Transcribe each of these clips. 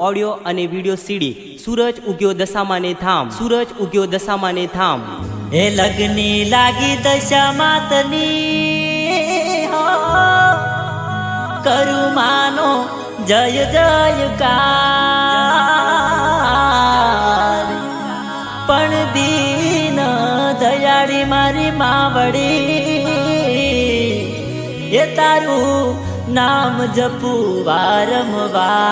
Audio અને video સીડી સૂરજ ઉગ્યો દશામાં ને થામ, સૂરજ ઉગ્યો દશામાં ને થામ. એ લગ્ની લાગી દશા માતની કરું માનો જય જયકાર. પણ દીન દયાળી મારી માવડી એ તારું નામ જપું વારંવાર.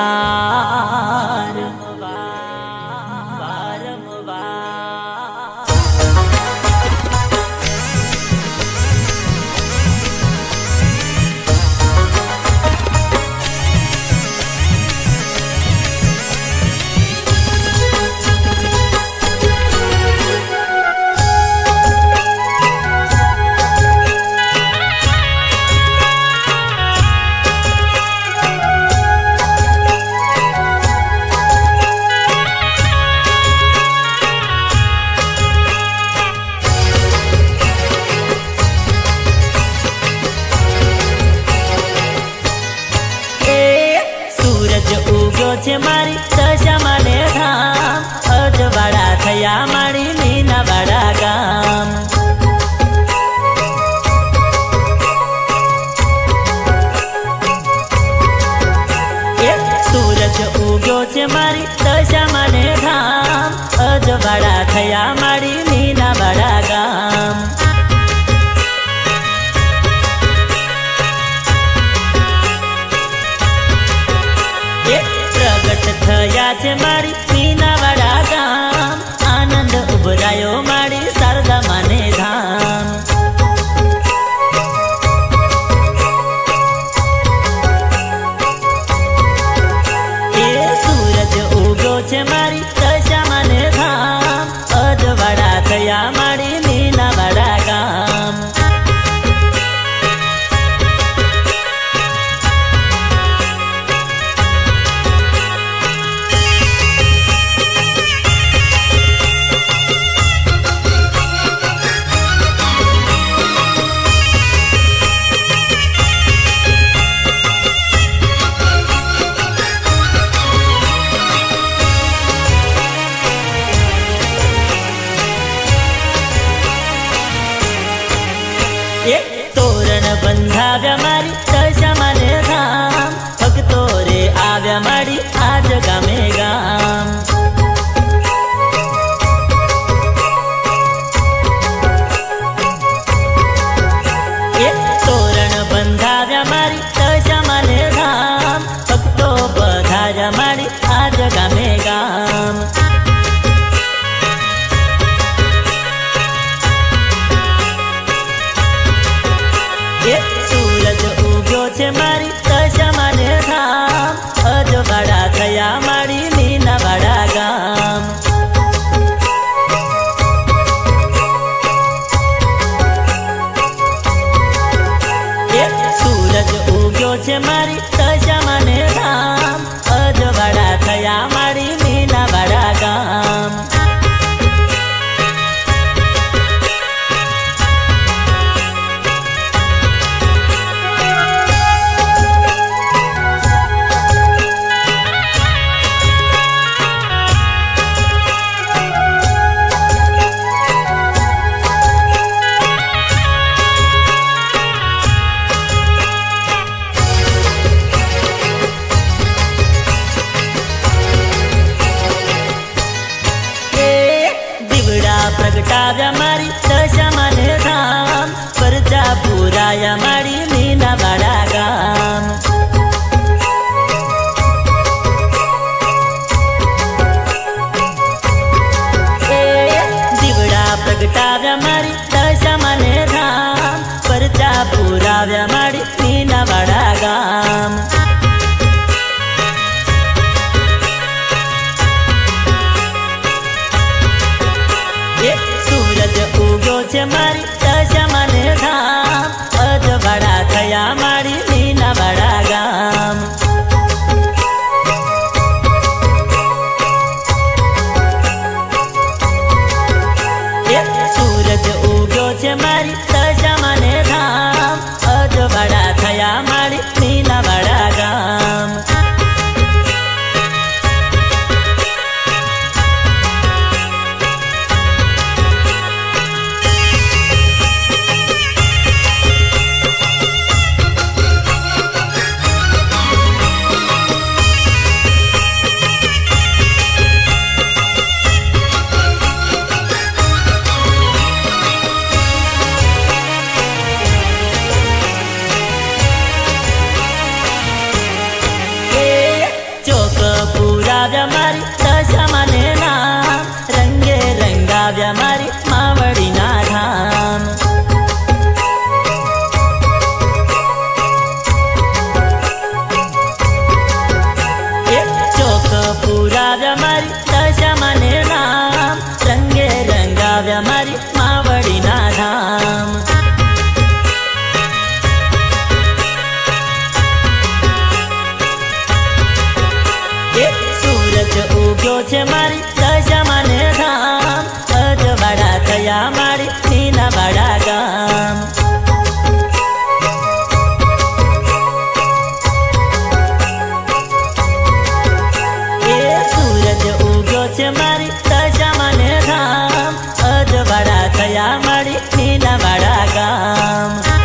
છે મારી દશામાં ને ધામ, અજવાળા થયા મારી મીનાવાડા ગામ. સૂરજ ઉગ્યો છે મારી દશામાં ને ધામ, અજવાળા થયા મારી મીનાવાડા ગામ. પ્રગટ થયા છે મારી મીનાવાડા ગામ, આનંદ ઉભરાયો મારી શારદા માને ધામ. એ સૂરજ ઉગ્યો છે મારી દશામાં ને ધામ, અજવાળા થયા મારી મીનાવાડા ગામ. તોરણ બંધાવ્યા મારી દશામાં ને ધામ, ભક્તો રે આવ્યા મારી આજ ગામે ગામ. તોરણ બંધાવ્યા મારી દશામાં ને ધામ, ભક્તો પધાર્યા મારી આજ ગામે ગામ. સૂરજ ઉગ્યો છે મારી દશામાં ને ધામ, અજવાળા થયા મારી મીનાવાડા ગામ. સૂરજ ઉગ્યો છે મારી દશામાં ને ધામ, અજવાળા થયા મારી મીનાવાડા ગામ. પુરાવ્યા મારી દશામાને નામ રંગે રંગાવ્યા મારી માવડીના ધામ ચોક પુરાવ્યા મારી દશામાને નામ રંગે રંગાવ્યા મારી માવડીના ધામ સૂરજ ઉગ્યો છે મારી દશામાને ધામ અજવાળા થયા મારી મીનાવાડા ગામ સૂરજ ઉગ્યો છે મારી દશામાને ધામ અજવાળા થયા મારી મીનાવાડા ગામ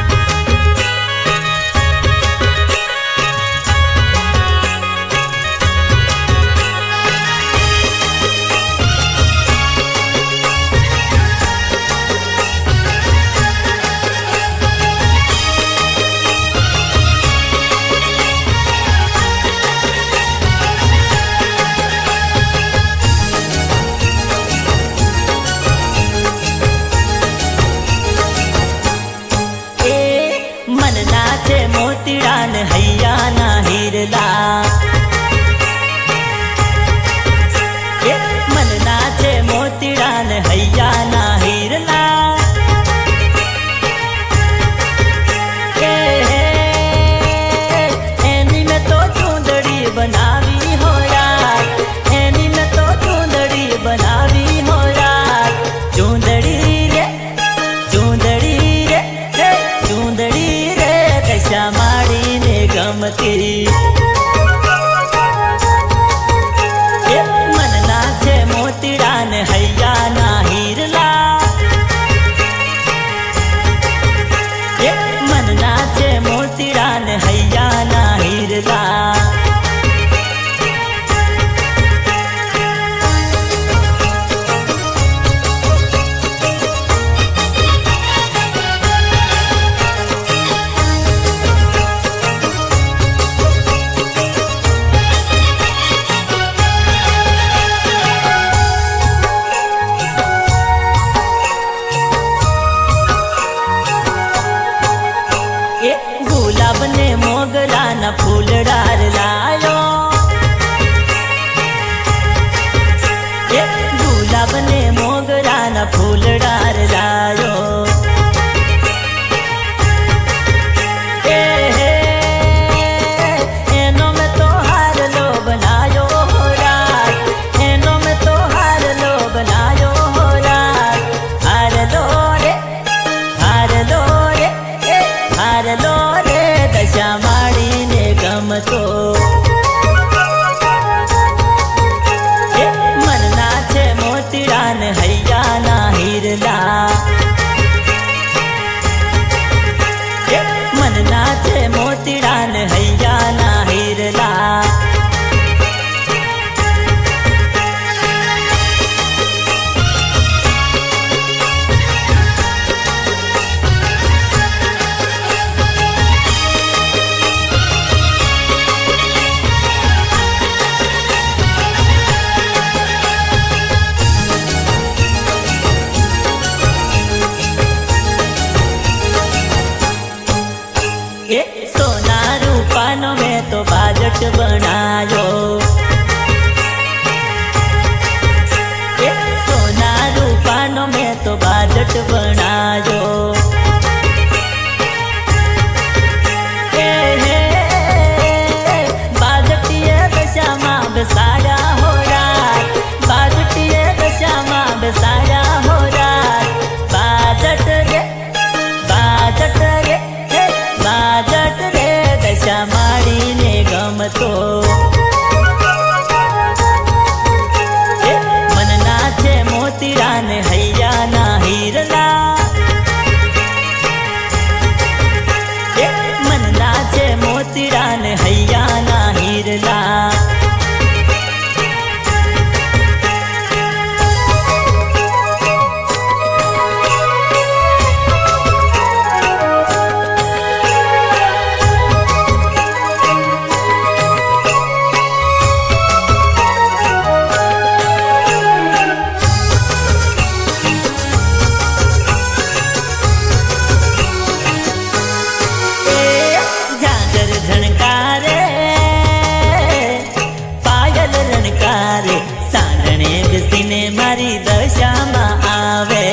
રણકારે સાંજણે બેસીને મારી દશામાં આવે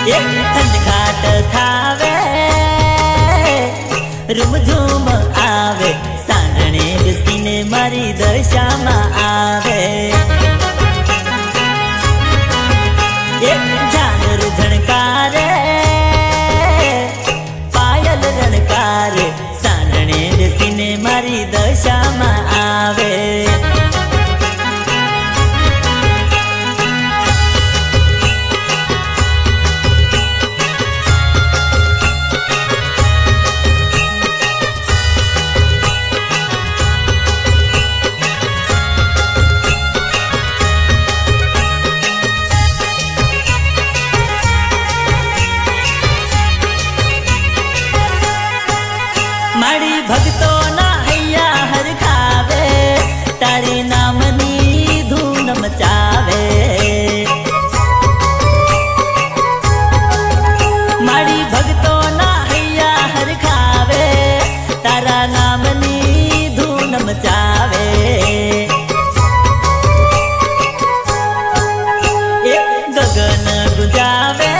એક ખંડઘાટ થાવે રૂમઝૂમ આવે સાંજણે બેસીને મારી દશામાં આવે એક ઝાલર ઝણકારે પાયલ રણકારે સાંજણે બેસીને મારી દશામાં આવે મારી ભક્તોના હૈયા હરખાવે તારી નામની ધૂન મચાવે મારી ભક્તોના હૈયા હરખાવે તારા નામની ધૂન મચાવે એક ગગન ગુંજાવે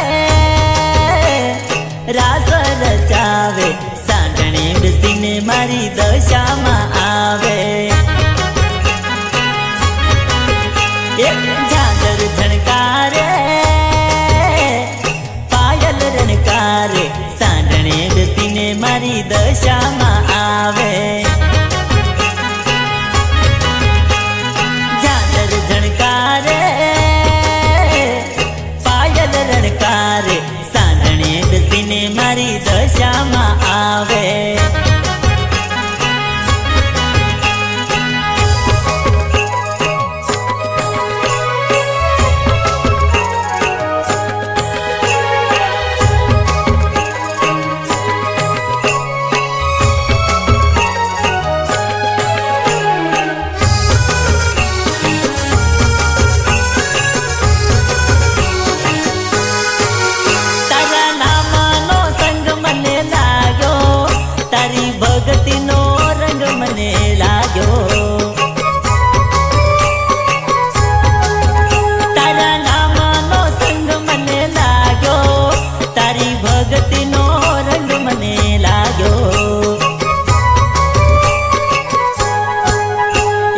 રાસ રચાવે સાંજણે બેસીને મારી દશામાં આવે એક ઝાલર ઝણકારે પાયલ રણકારે સાંજણે બેસીને મારી દશામાં આવે ઝાલર ઝણકારે પાયલ રણકારે સાંજણે બેસીને મારી દશામાં આવે તારા નામનો સંગ મને લાગ્યો તારી ભક્તિનો રંગ મને લાગ્યો તારા નામનો સંગ મને લાગ્યો તારી ભક્તિનો રંગ મને લાગ્યો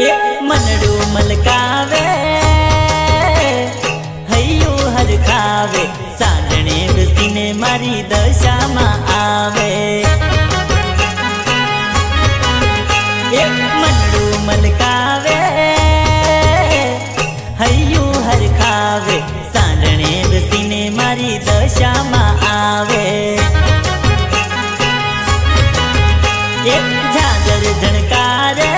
એક મનડું મલકાવે હૈયું હરખાવે સાંજણે બેસીને મારી દશામાં આવે એક મનડું મલકાવે હૈયું હરખાવે સાંજણે બેસીને મારી દશામાં આવે એક ઝાલર ઝણકારે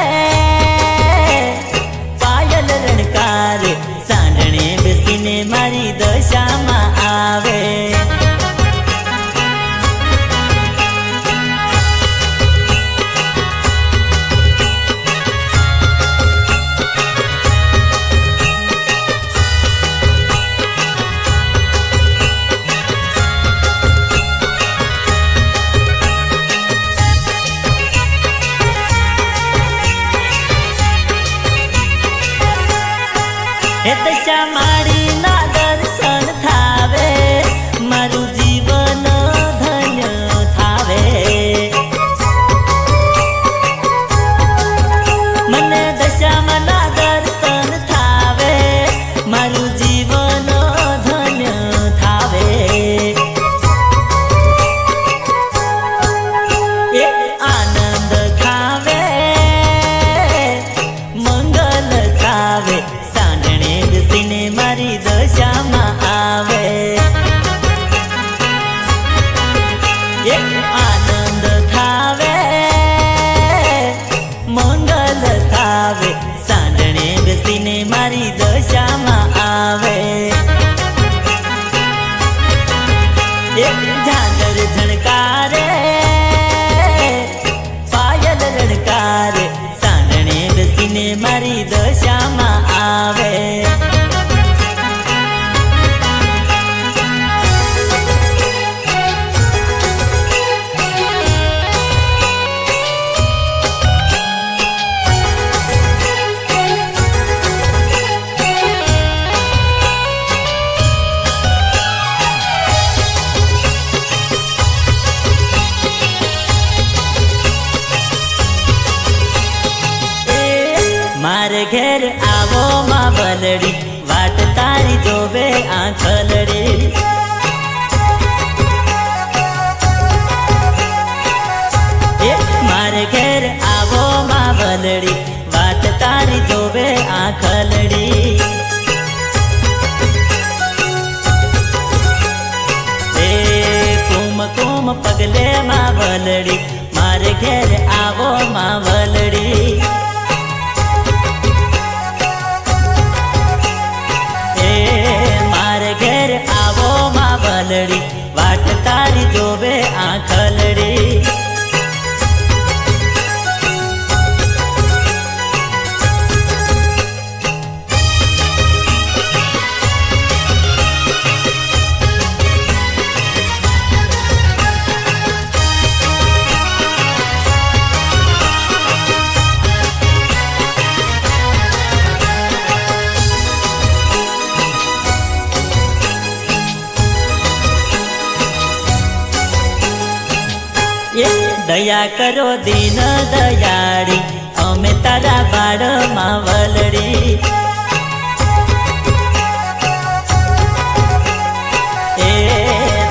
પાયલ રણકારે સાંજણે બેસીને મારી દશામાં આવે હે દશા માળીના દર્શન થાવે મારું જીવન ધન્ય થાવે મને દશામાંના દર્શન થાવે મારું જીવન ધન્ય થાવે એક આનંદ ખાવે મંગલ ખાવે સાંજણે બેસીને મારી દશામાં આવે એક આનંદ થાવે મંગલ થાવે घेर आवो मां वलड़ी वाट तारी जोवे आंखलड़ी। मारे घेर आवो मां वलड़ी वाट तारी जोवे आंखलड़ी। कुम कुम पगले मां वलड़ी मारे घेर आवो मां वलड़ी। मारे घेर आवो मां वलड़ी वाट तारी जोवे आंखलड़ी। दया करो दीन दयाड़ी अमे तारा बाड़ मां वलड़ी।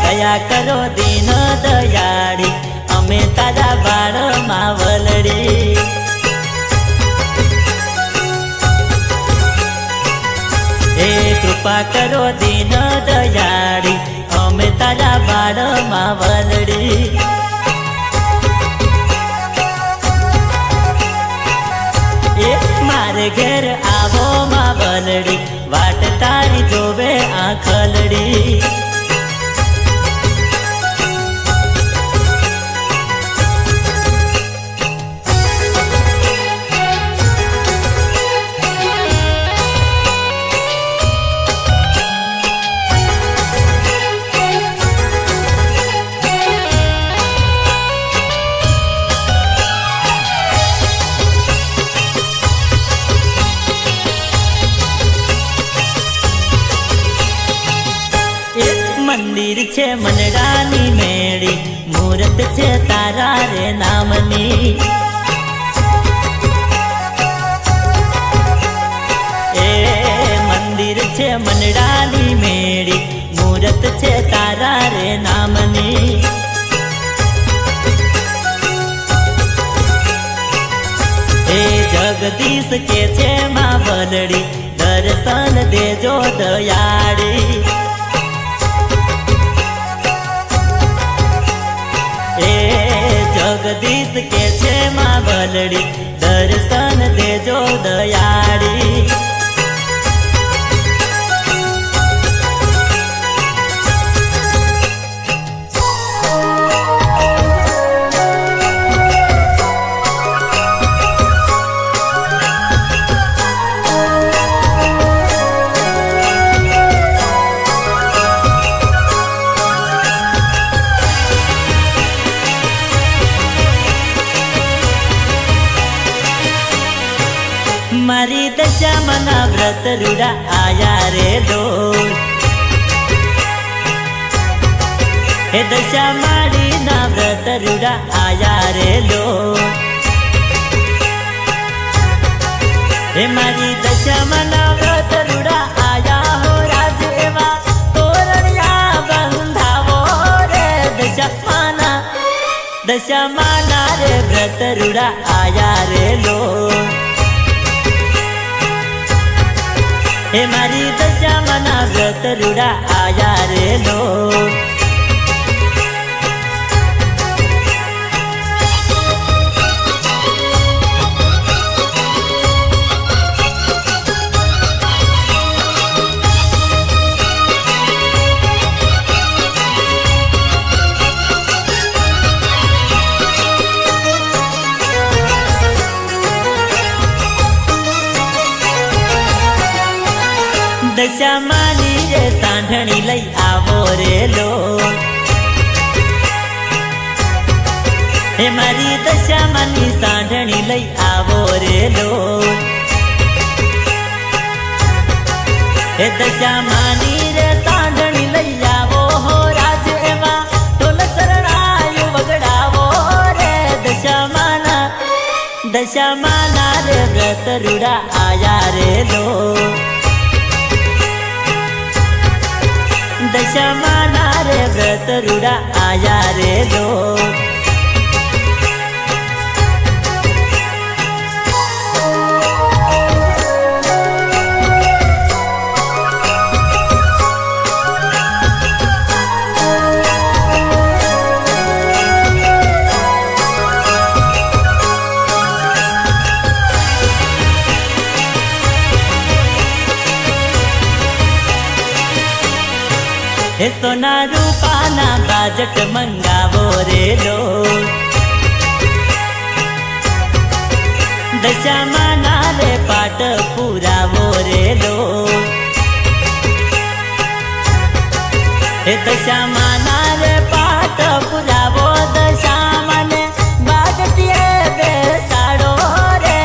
दया करो दीन दयाड़ी अमे तारा बाड़ मां वलड़ी। कृपा करो दीन दयाड़ी अमे तारा बाड़ मां वलड़ी। मारे घेर आवो मां वलड़ी वाट तारी जोवे आंखलड़ी। मंदिर छे मनडानी मेड़ी मूरत छे तारा रे नामनी। मंदिर छे मनडानी मेड़ी मूरत छे तारा रे नामनी। जगदीश के छे मां वलड़ी दर्शन देजो दयाड़ी। जगदीश के छे मां वलड़ी दर्शन देजो दयाड़ी। मारी दशा मना व्रत रूड़ा आया रे लोग। हे दशा मारी ना व्रत रूड़ा आया रे लोग। हे मारी दशा मना व्रत रूड़ा आया हो राज एवा तोरणिया बंधावो रे। दशा माना रे व्रत रूड़ा आया रे लोग। हे मारी दशा मना व्रत रूड़ा आया रे लोग। दशा मानी रे सांढणी लई आवो रे लोग। हे मारी दशा मानी सांढणी लई आवो रे लोग। हे दशा मानी रे सांढणी लई आवो हो राज एवा ढोल शरणायो वगड़ावो रे। दशा माना रे व्रत व्रत रूड़ा आया रे लो। दशमाना रे व्रत रूड़ा आया रे लो। हे सोना रूपाना बाजट मंगावो रे लो। दशमाना रे पाट पुरावो रे लो। हे दशमाना रे पाट पुरावो दशामाने बाजटिए बेसाड़ो रे।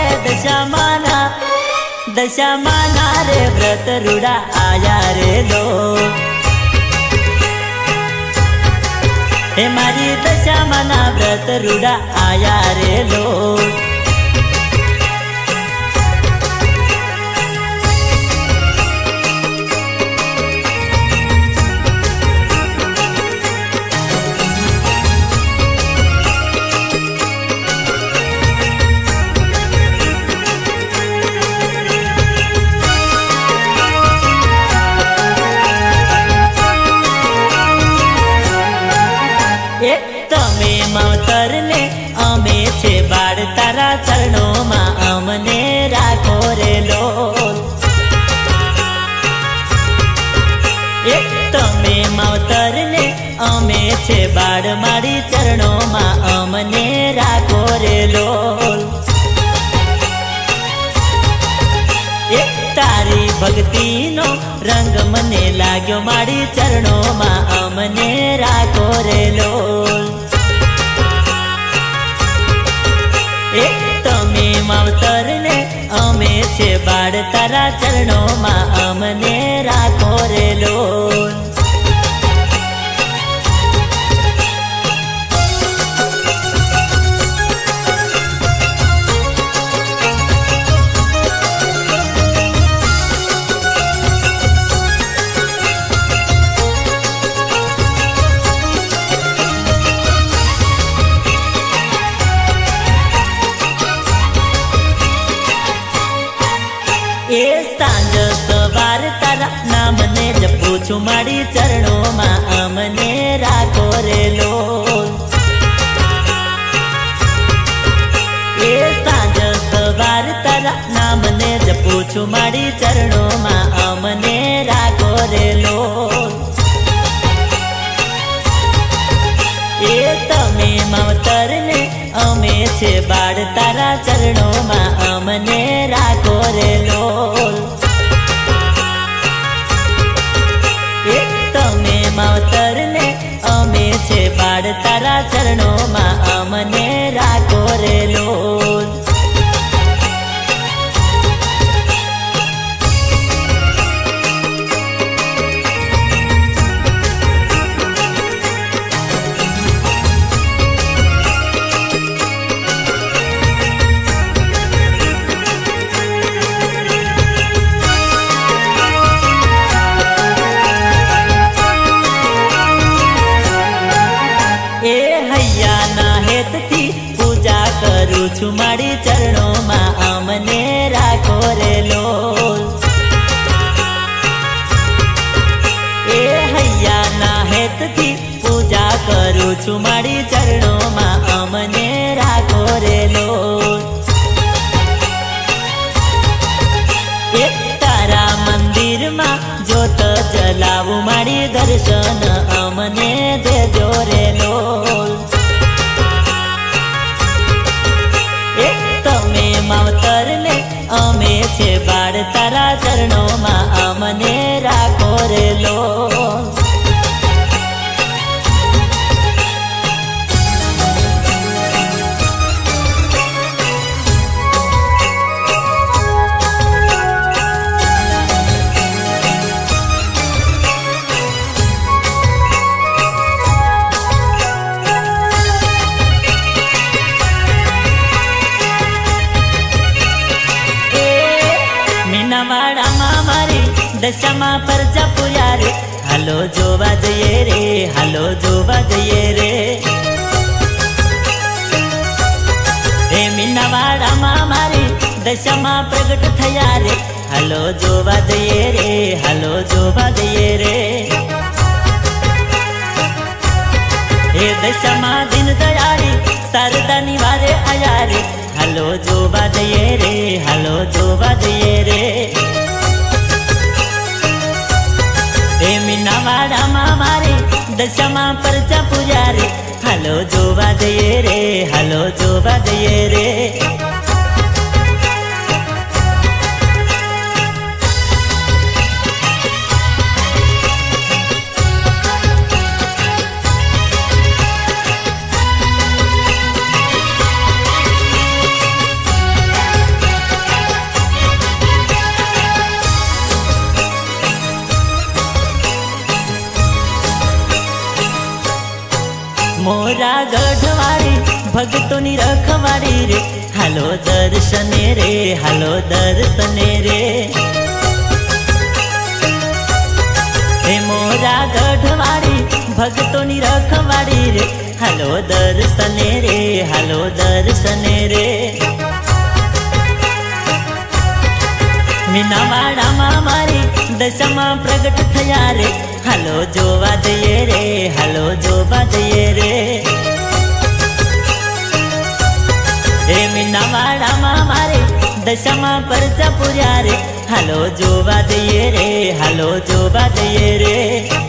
दशमाना रे व्रत रूड़ा आया रे लो। हे मारी दशामाना व्रत रूड़ा आया रे लो। तमे मावतर ने अमे छे बाळ तारा चरणों में अमने राखो रे लोल। तमे मावतर ने अमे छे बाळ मारी चरणों में अमने राखो रे लोल। तारी भक्ति नो रंग मने लाग्यो मारी चरणों में अमने राखो रे लोल। तमे मावतर ने अमे छे बाळ तारा चरणों में अमने राखो रे लोल। ए सांज सवार तारा नाम ने जपू छू मारी चरणों में अमने राखो रे लोल। ए सांज सवार तारा नाम ने जपू छू मारी चरणों में अमने राखो रे लोल। ए तमे मावतर ने अमे छे बाळ तारा चरणों में अमने राखो रे लोल। तमे मावतर ने अमे छे बाळ तारा चरणों में अमने राखो रे लोल। पूजा करू छू मारी चरणों में अमने राखो रे लोल। ए हैया ना हेत थी पूजा करू छू मारी चरणों में अमने राखो रे लोल। एक तारा मंदिर में जोत जलावू मारी दर्शन अमने देजो रे लोल। तमे मावतर ने अमे छे बाळ तारा चरणों में अमने राखो रे लोल। દશામાં પરચા પૂર્યા રે હાલો જોવા જઈએ રે હાલો જોવા જઈએ રે હે મીનાવાડામાં મારી દશામાં પ્રગટ થયા રે હાલો જોવા જઈએ રે હાલો જોવા જઈએ રે હે દશામાં દિન દયાળી શારદાની વારે આયા રે હાલો જોવા જઈએ રે હાલો જોવા જઈએ રે હે મીનાવાડામાં મારી દશામાં પરચા પૂર્યા રે હાલો જોવા જઈએ રે હાલો જોવા જઈએ રે મોરા ગઢવાળી ભક્તોની રખવાડી રે હાલો દર્શને રે હાલો દર્શને રે હે મોરા ગઢવાળી ભક્તોની રખવાડી રે હાલો દર્શને રે હાલો દર્શને રે મીનાવાડામાં મારી દશામાં પ્રગટ થયા રે હાલો જોવા જઈએ રે હાલો જોવા જઈએ રે હે મીનાવાડામાં મારી દશામાં પરચા પૂર્યા રે હાલો જોવા જઈએ રે હાલો જોવા જઈએ રે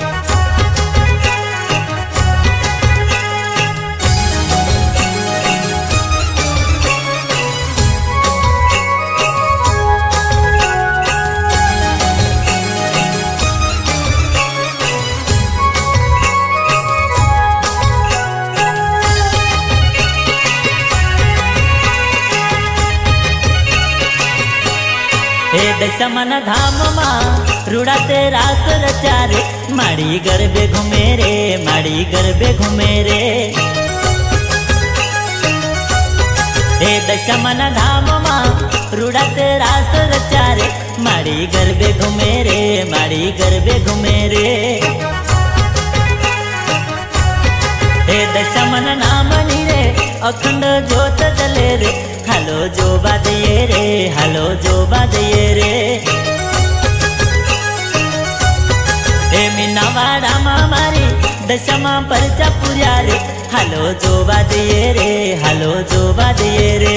હે દશામાના ધામમાં રૂડાતે રાસ રચ્યા રે માડી ગરબે ઘૂમે રે માડી ગરબે ઘૂમે રે હે દશામાના ધામમાં રૂડાતે રાસ રચ્યા રે માડી ગરબે ઘૂમે રે માડી ગરબે ઘૂમે રે હે દશામાના નામની રે અખંડ જ્યોત જલે રે હાલો જોવા જઈએ રે હાલો જોવા જઈએ રે હે મીનાવાડામાં મારી દશામાં પરચા પૂર્યા રે હાલો જોવા જઈએ રે હાલો જોવા જઈએ રે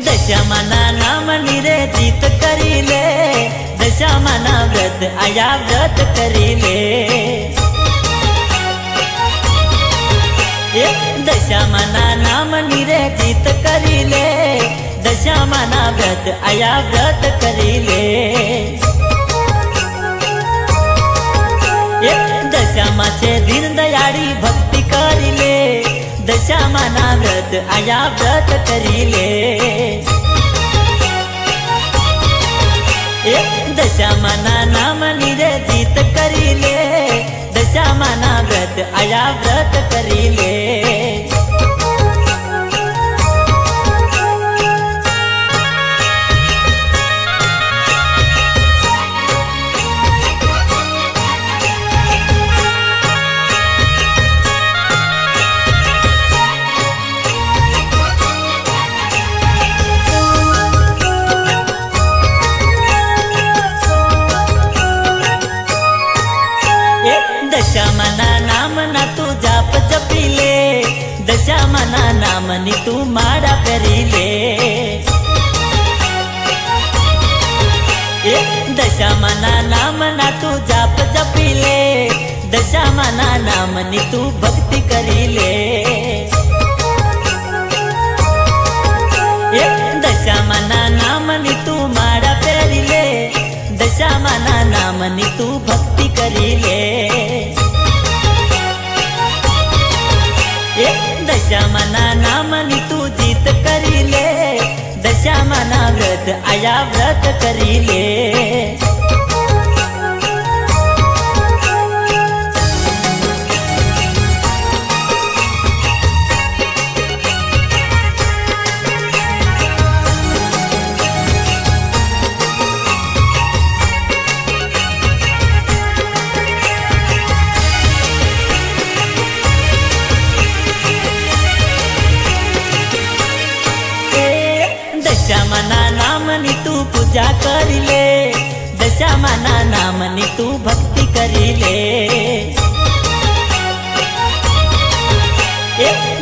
દશામાના નામની રે જીત કરી લે દશામાના વ્રત આયા વ્રત કરી લે દશામાના નામની રે જીત કરી લે દશામાના વ્રત આયા વ્રત કરી લે દશામાં છે દીન દયાળી ભક્તિ કરી લે દશામાના વ્રત આયા વ્રત કરી લે દશામાના નામની રે જીત કરી લે દશામાના વ્રત આયા વ્રત કરી લે દશામાના નામના તું જાપ જપી લે દશામાના નામની તું માળા પહેરી લે દશામાના નામના તું જાપ જપી લે દશામાના નામની તું ભક્તિ કરી લે દશામાના નામની તું માળા પહેરી લે દશામાના નામની તું ભક્તિ કરી લે आया व्रत करी ले। दशामाना नामनी तू पूजा करी ले, दशामाना नामनी तू भक्ति करी ले।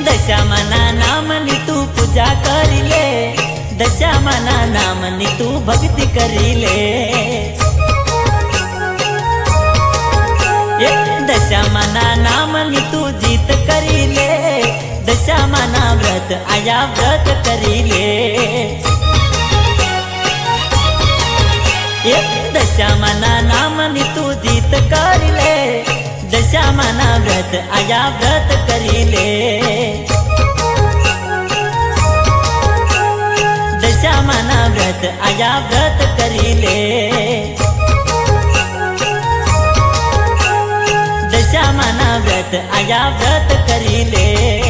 दशामाना नामनी तू पूजा करी ले, दशामाना नामनी तू भक्ति करी ले। दशामाना नामनी तू जीत करी ले, दशामाना व्रत आया व्रत करी ले। दशामाना नामनी तू जीत करी ले, दशामाना व्रत आया व्रत करी ले। दशामाना व्रत आया व्रत करी ले। दशामाना व्रत आया व्रत करी ले।